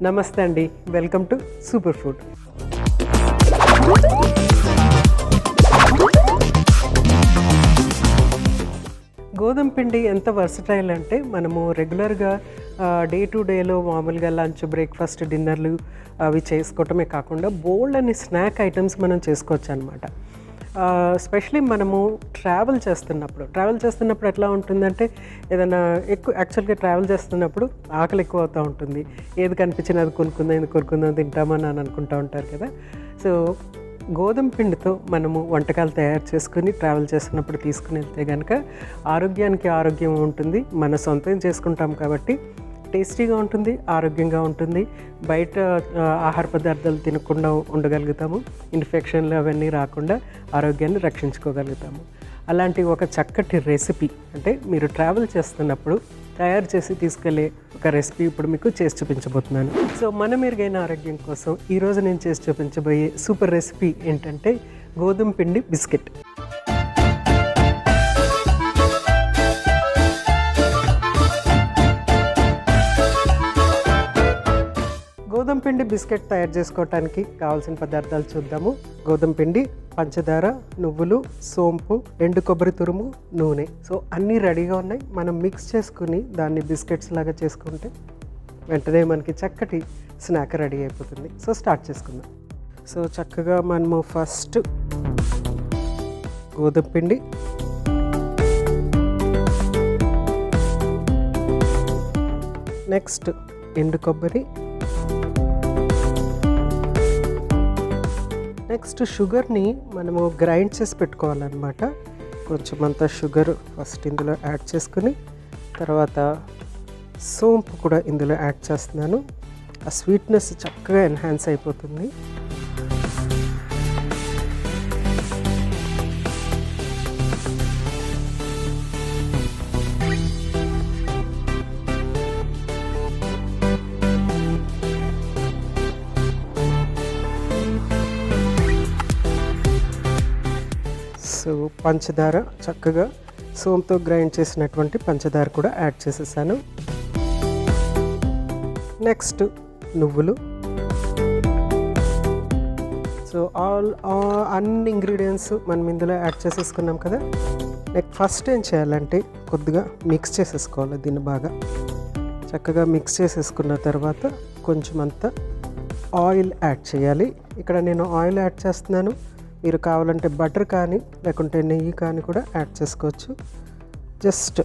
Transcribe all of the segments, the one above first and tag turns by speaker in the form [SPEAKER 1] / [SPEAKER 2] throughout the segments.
[SPEAKER 1] నమస్తే అండి, welcome to super food. గోధుమ పిండి ఎంత వర్సటైల్ అంటే మనము రెగ్యులర్గా డే టు డేలో మామూలుగా లంచ్, బ్రేక్ఫాస్ట్, డిన్నర్లు అవి చేసుకోవటమే కాకుండా బోల్డ్ అని స్నాక్ ఐటమ్స్ మనం చేసుకోవచ్చు అనమాట. స్పెషలీ మనము ట్రావెల్ చేస్తున్నప్పుడు ఎట్లా ఉంటుందంటే ఏదైనా యాక్చువల్గా ట్రావెల్ చేస్తున్నప్పుడు ఆకలి ఎక్కువ అవుతూ ఉంటుంది. ఏది కనిపించినా అది కొనుక్కుందాం తింటామని అని అనుకుంటూ ఉంటారు కదా. సో గోధుమ పిండితో మనము వంటకాలు తయారు చేసుకుని ట్రావెల్ చేస్తున్నప్పుడు తీసుకుని వెళ్తే కనుక ఆరోగ్యానికి ఆరోగ్యం ఉంటుంది. మన సొంతం చేసుకుంటాం కాబట్టి టేస్టీగా ఉంటుంది, ఆరోగ్యంగా ఉంటుంది. బయట ఆహార పదార్థాలు తినకుండా ఉండగలుగుతాము. ఇన్ఫెక్షన్లు అవన్నీ రాకుండా ఆరోగ్యాన్ని రక్షించుకోగలుగుతాము. అలాంటి ఒక చక్కటి రెసిపీ అంటే మీరు ట్రావెల్ చేస్తున్నప్పుడు తయారు చేసి తీసుకెళ్ళే ఒక రెసిపీ ఇప్పుడు మీకు చేసి చూపించబోతున్నాను. సో మన మెరుగైన ఆరోగ్యం కోసం ఈరోజు నేను చేసి చూపించబోయే సూపర్ రెసిపీ ఏంటంటే గోధుమ పిండి బిస్కెట్. గోధుమ పిండి బిస్కెట్ తయారు చేసుకోవడానికి కావాల్సిన పదార్థాలు చూద్దాము. గోధుమ పిండి, పంచదార, నువ్వులు, సోంపు, ఎండు కొబ్బరి తురుము, నూనె. సో అన్నీ రెడీగా ఉన్నాయి. మనం మిక్స్ చేసుకుని దాన్ని బిస్కెట్స్ లాగా చేసుకుంటే వెంటనే మనకి చక్కటి స్నాక్ రెడీ అయిపోతుంది. సో స్టార్ట్ చేసుకుందాం. సో చక్కగా మనము ఫస్ట్ గోధుమ పిండి, నెక్స్ట్ ఎండు కొబ్బరి, నెక్స్ట్ షుగర్ని మనము గ్రైండ్ చేసి పెట్టుకోవాలన్నమాట. కొంచెం అంతా షుగర్ ఫస్ట్ ఇందులో యాడ్ చేసుకుని తర్వాత సోంపు కూడా ఇందులో యాడ్ చేస్తున్నాను. ఆ స్వీట్నెస్ చక్కగా ఎన్హాన్స్ అయిపోతుంది. సో పంచదార, చక్కగా సోంతో గ్రైండ్ చేసినటువంటి పంచదార కూడా యాడ్ చేసేసాను. నెక్స్ట్ నువ్వులు. సో అన్ని ఇంగ్రీడియంట్స్ మనం ఇందులో యాడ్ చేసేసుకున్నాం కదా. నెక్స్ట్ ఫస్ట్ ఏం చేయాలంటే కొద్దిగా మిక్స్ చేసేసుకోవాలి. దీన్ని బాగా చక్కగా మిక్స్ చేసేసుకున్న తర్వాత కొంచెం అంతా ఆయిల్ యాడ్ చేయాలి. ఇక్కడ నేను ఆయిల్ యాడ్ చేస్తున్నాను. మీరు కావాలంటే బటర్ కానీ లేకుంటే నెయ్యి కానీ కూడా యాడ్ చేసుకోవచ్చు. జస్ట్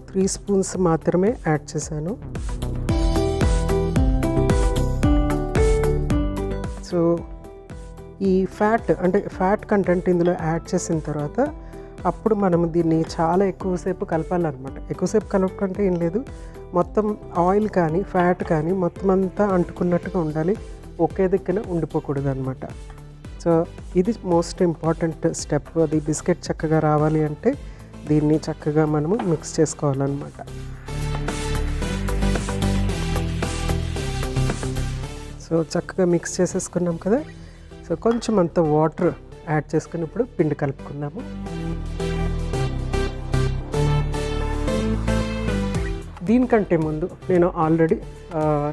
[SPEAKER 1] 3 స్పూన్స్ మాత్రమే యాడ్ చేశాను. సో ఈ ఫ్యాట్ కంటెంట్ ఇందులో యాడ్ చేసిన తర్వాత అప్పుడు మనం దీన్ని చాలా ఎక్కువసేపు కలపాలన్నమాట. ఎక్కువసేపు కలపకంటే ఏం లేదు, మొత్తం ఆయిల్ కానీ ఫ్యాట్ కానీ మొత్తం అంతా అంటుకున్నట్టుగా ఉండాలి. ఒకే దిక్కున ఉండిపోకూడదు అనమాట. సో ఇది మోస్ట్ ఇంపార్టెంట్ స్టెప్. అది బిస్కెట్ చక్కగా రావాలి అంటే దీన్ని చక్కగా మనము మిక్స్ చేసుకోవాలన్నమాట. సో చక్కగా మిక్స్ చేసేసుకున్నాం కదా. సో కొంచెం అంత వాటర్ యాడ్ చేసుకుని ఇప్పుడు పిండి కలుపుకుందాము. దీనికంటే ముందు నేను ఆల్రెడీ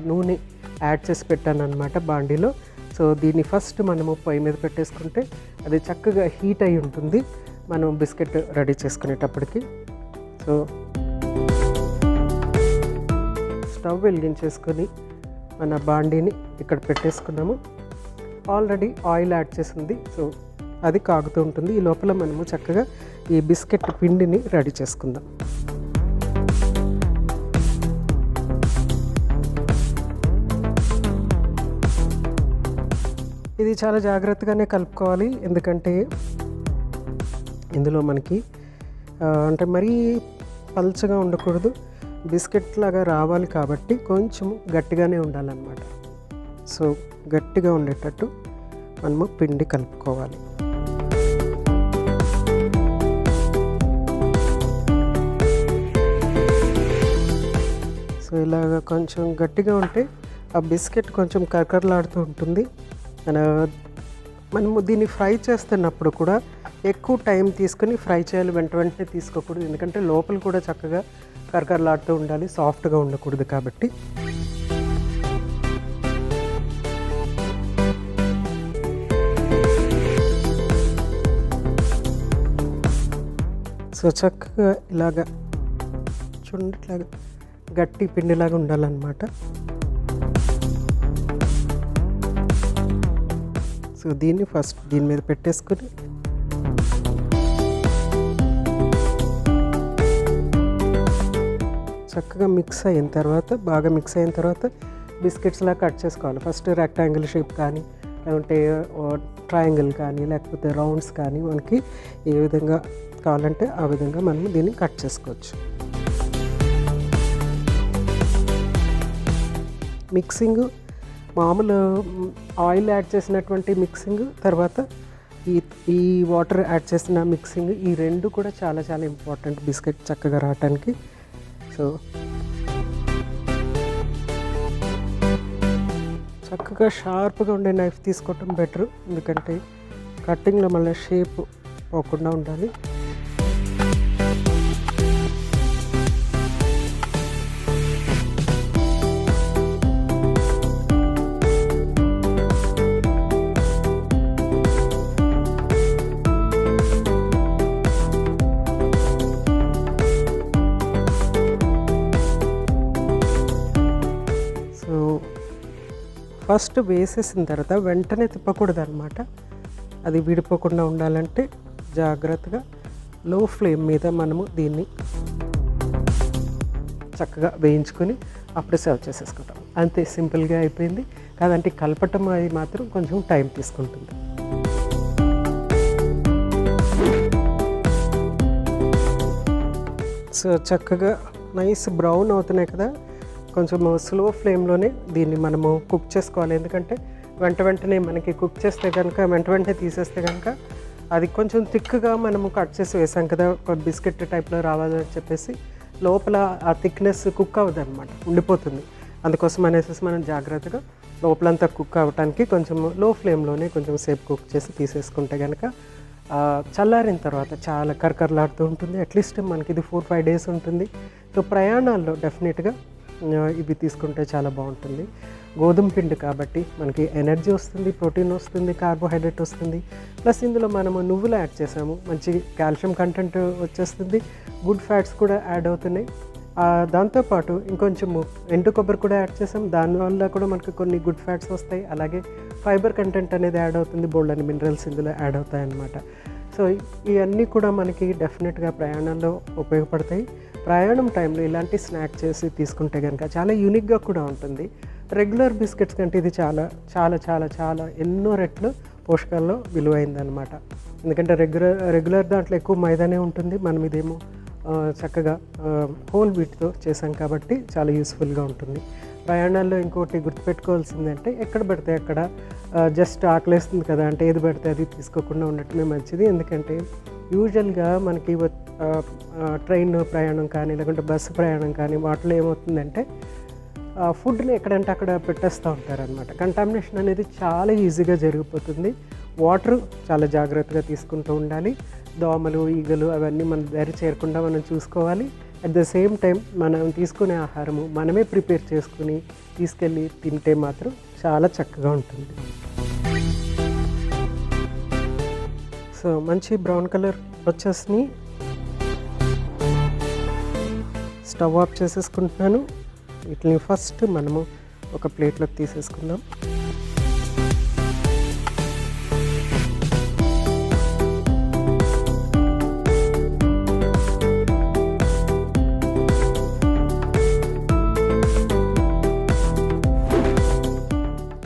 [SPEAKER 1] నూనె యాడ్ చేసి పెట్టాను అనమాట బాండీలో. సో దీన్ని ఫస్ట్ మనము పొయ్యి మీద పెట్టేసుకుంటే అది చక్కగా హీట్ అయి ఉంటుంది మనం బిస్కెట్ రెడీ చేసుకునేటప్పటికి. సో స్టవ్ వెలిగించేసుకొని మన బాండీని ఇక్కడ పెట్టేసుకున్నాము. ఆల్రెడీ ఆయిల్ యాడ్ చేసింది. సో అది కాగుతూ ఉంటుంది. ఈ లోపల మనము చక్కగా ఈ బిస్కెట్ పిండిని రెడీ చేసుకుందాం. ఇది చాలా జాగ్రత్తగానే కలుపుకోవాలి. ఎందుకంటే ఇందులో మనకి అంటే మరీ పల్చగా ఉండకూడదు, బిస్కెట్ లాగా రావాలి కాబట్టి కొంచెం గట్టిగానే ఉండాలన్నమాట. సో గట్టిగా ఉండేటట్టు మనము పిండి కలుపుకోవాలి. సో ఇలాగ కొంచెం గట్టిగా ఉంటే ఆ బిస్కెట్ కొంచెం కరకరలాడుతూ ఉంటుంది. మనము దీన్ని ఫ్రై చేస్తున్నప్పుడు కూడా ఎక్కువ టైం తీసుకుని ఫ్రై చేయాలి, వెంటనే తీసుకోకూడదు. ఎందుకంటే లోపల కూడా చక్కగా కరకరలాడుతూ ఉండాలి, సాఫ్ట్గా ఉండకూడదు కాబట్టి. సో చక్కగా ఇలాగా చూడండి, ఇట్లాగా గట్టి పిండిలాగా ఉండాలన్నమాట. సో దీన్ని ఫస్ట్ దీని మీద పెట్టేసుకుని చక్కగా మిక్స్ అయిన తర్వాత, బాగా మిక్స్ అయిన తర్వాత బిస్కెట్స్లా కట్ చేసుకోవాలి. ఫస్ట్ రెక్టాంగిల్ షేప్ కానీ, లేకుంటే ట్రయాంగిల్ కానీ, లేకపోతే రౌండ్స్ కానీ మనకి ఏ విధంగా కావాలంటే ఆ విధంగా మనం దీన్ని కట్ చేసుకోవచ్చు. మిక్సింగ్ మామూలు ఆయిల్ యాడ్ చేసినటువంటి మిక్సింగ్, తర్వాత ఈ వాటర్ యాడ్ చేసిన మిక్సింగ్, ఈ రెండు కూడా చాలా చాలా ఇంపార్టెంట్ బిస్కెట్ చక్కగా రావటానికి. సో చక్కగా షార్ప్గా ఉండే నైఫ్ తీసుకోవటం బెటర్, ఎందుకంటే కట్టింగ్లో మళ్ళీ షేప్ పోకుండా ఉండాలి. ఫస్ట్ వేసేసిన తర్వాత వెంటనే తిప్పకూడదు అనమాట. అది విడిపోకుండా ఉండాలంటే జాగ్రత్తగా లో ఫ్లేమ్ మీద మనము దీన్ని చక్కగా వేయించుకొని అప్పుడు సర్వ్ చేసేసుకుంటాం. అంతే, సింపుల్గా అయిపోయింది. కాదంటే కలపటం అది మాత్రం కొంచెం టైం తీసుకుంటుంది. సో చక్కగా నైస్ బ్రౌన్ అవుతున్నాయి కదా. కొంచెం స్లో ఫ్లేమ్లోనే దీన్ని మనము కుక్ చేసుకోవాలి. ఎందుకంటే వెంటనే మనకి కుక్ చేస్తే కనుక, వెంటనే తీసేస్తే కనుక అది కొంచెం థిక్గా మనము కట్ చేసి వేసాం కదా, ఒక బిస్కెట్ టైప్లో రావాలని చెప్పేసి లోపల ఆ థిక్నెస్ కుక్ అవ్వదు అనమాట, ఉండిపోతుంది. అందుకోసం అనేసి మనం జాగ్రత్తగా లోపలంతా కుక్ అవ్వటానికి కొంచెం లో ఫ్లేమ్లోనే కొంచెం సేపు కుక్ చేసి తీసేసుకుంటే కనుక చల్లారిన తర్వాత చాలా కరకరలాడుతూ ఉంటుంది. అట్లీస్ట్ మనకి ఇది 4-5 డేస్ ఉంటుంది. సో ప్రయాణాల్లో డెఫినెట్గా ఇవి తీసుకుంటే చాలా బాగుంటుంది. గోధుమ పిండి కాబట్టి మనకి ఎనర్జీ వస్తుంది, ప్రోటీన్ వస్తుంది, కార్బోహైడ్రేట్ వస్తుంది. ప్లస్ ఇందులో మనము నువ్వులు యాడ్ చేసాము, మంచి కాల్షియం కంటెంట్ వచ్చేస్తుంది, గుడ్ ఫ్యాట్స్ కూడా యాడ్ అవుతున్నాయి. దాంతోపాటు ఇంకొంచెము ఎండు కొబ్బరి కూడా యాడ్ చేసాం, దానివల్ల కూడా మనకి కొన్ని గుడ్ ఫ్యాట్స్ వస్తాయి. అలాగే ఫైబర్ కంటెంట్ అనేది యాడ్ అవుతుంది, బోల్డ్ అని మినరల్స్ ఇందులో యాడ్ అవుతాయి అన్నమాట. సో ఇవన్నీ కూడా మనకి డెఫినెట్గా ప్రయాణంలో ఉపయోగపడతాయి. ప్రయాణం టైంలో ఇలాంటి స్నాక్ చేసి తీసుకుంటే కనుక చాలా యూనిక్గా కూడా ఉంటుంది. రెగ్యులర్ బిస్కెట్స్ కంటే ఇది చాలా చాలా చాలా చాలా ఎన్నో రెట్లు పోషకాల్లో విలువైందనమాట. ఎందుకంటే రెగ్యులర్ దాంట్లో ఎక్కువ మైదానే ఉంటుంది, మనం ఇదేమో చక్కగా హోల్ వీట్తో చేసాం కాబట్టి చాలా యూస్ఫుల్గా ఉంటుంది. ప్రయాణాల్లో ఇంకోటి గుర్తుపెట్టుకోవాల్సిందంటే ఎక్కడ పడితే అక్కడ జస్ట్ ఆకలేస్తుంది కదా అంటే ఏది పడితే అది తీసుకోకుండా ఉండటమే మంచిది. ఎందుకంటే యూజువల్గా మనకి ట్రైన్ ప్రయాణం కానీ, లేకుంటే బస్సు ప్రయాణం కానీ వాటిలో ఏమవుతుందంటే ఫుడ్ని ఎక్కడంటే అక్కడ పెట్టేస్తూ ఉంటారనమాట. కంటామినేషన్ అనేది చాలా ఈజీగా జరిగిపోతుంది. వాటర్ చాలా జాగ్రత్తగా తీసుకుంటూ ఉండాలి. దోమలు, ఈగలు అవన్నీ మన దగ్గర చేరకుండా మనం చూసుకోవాలి. అట్ ద సేమ్ టైం మనం తీసుకునే ఆహారము మనమే ప్రిపేర్ చేసుకుని తీసుకెళ్ళి తింటే మాత్రం చాలా చక్కగా ఉంటుంది. సో మంచి బ్రౌన్ కలర్ వచ్చేసి స్టవ్ ఆఫ్ చేసేసుకుంటున్నాను. వీటిని ఫస్ట్ మనము ఒక ప్లేట్లోకి తీసేసుకుందాం.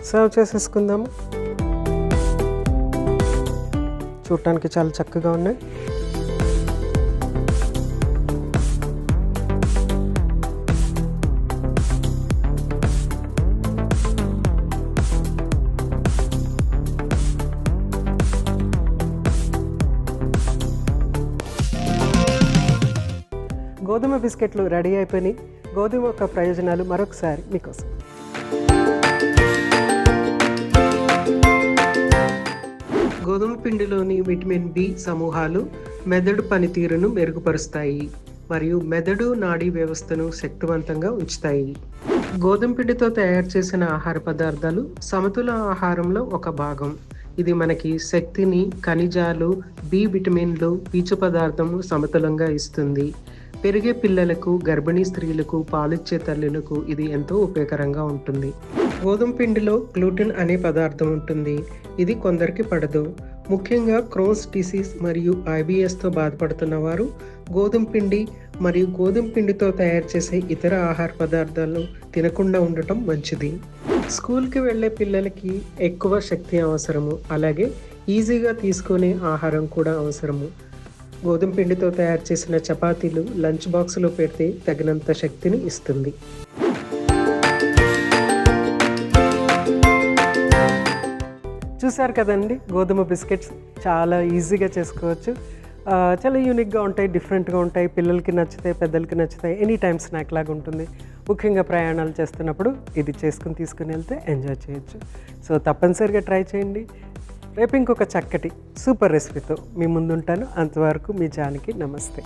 [SPEAKER 1] సర్వ్ చేసేసుకుందాము. చూడటానికి చాలా చక్కగా ఉన్నాయి. గోధుమ బిస్కెట్లు రెడీ అయిపోయినాయి. గోధుమ యొక్క ప్రయోజనాలు మరొకసారి మీకోసం. గోధుమ పిండిలోని విటమిన్ బి సమూహాలు మెదడు పనితీరును మెరుగుపరుస్తాయి మరియు మెదడు నాడీ వ్యవస్థను శక్తివంతంగా ఉంచుతాయి. గోధుమ పిండితో తయారు చేసిన ఆహార పదార్థాలు సమతుల ఆహారంలో ఒక భాగం. ఇది మనకి శక్తిని, ఖనిజాలు, బి విటమిన్లు, పీచు పదార్థము సమతులంగా ఇస్తుంది. పెరిగే పిల్లలకు, గర్భిణీ స్త్రీలకు, పాలిచ్చే తల్లులకు ఇది ఎంతో ఉపయోగకరంగా ఉంటుంది. గోధుమ పిండిలో గ్లూటెన్ అనే పదార్థం ఉంటుంది. ఇది కొందరికి పడదు. ముఖ్యంగా క్రోన్స్ డిసీజ్ మరియు ఐబిఎస్తో బాధపడుతున్న వారు గోధుమ పిండి మరియు గోధుమ పిండితో తయారు చేసే ఇతర ఆహార పదార్థాలను తినకుండా ఉండటం మంచిది. స్కూల్కి వెళ్ళే పిల్లలకి ఎక్కువ శక్తి అవసరము, అలాగే ఈజీగా తీసుకునే ఆహారం కూడా అవసరము. గోధుమ పిండితో తయారు చేసిన చపాతీలు లంచ్ బాక్స్లో పెడితే తగినంత శక్తిని ఇస్తుంది. చూసారు కదండి, గోధుమ బిస్కెట్స్ చాలా ఈజీగా చేసుకోవచ్చు. చాలా యూనిక్గా ఉంటాయి, డిఫరెంట్గా ఉంటాయి. పిల్లలకి నచ్చుతాయి, పెద్దలకి నచ్చుతాయి. ఎనీ టైమ్ స్నాక్ లాగా ఉంటుంది. ముఖ్యంగా ప్రయాణాలు చేస్తున్నప్పుడు ఇది చేసుకుని తీసుకుని వెళ్తే ఎంజాయ్ చేయొచ్చు. సో తప్పనిసరిగా ట్రై చేయండి. రేపు ఇంకొక చక్కటి సూపర్ రెసిపీతో మీ ముందుంటాను. అంతవరకు మీ జానకి. నమస్తే.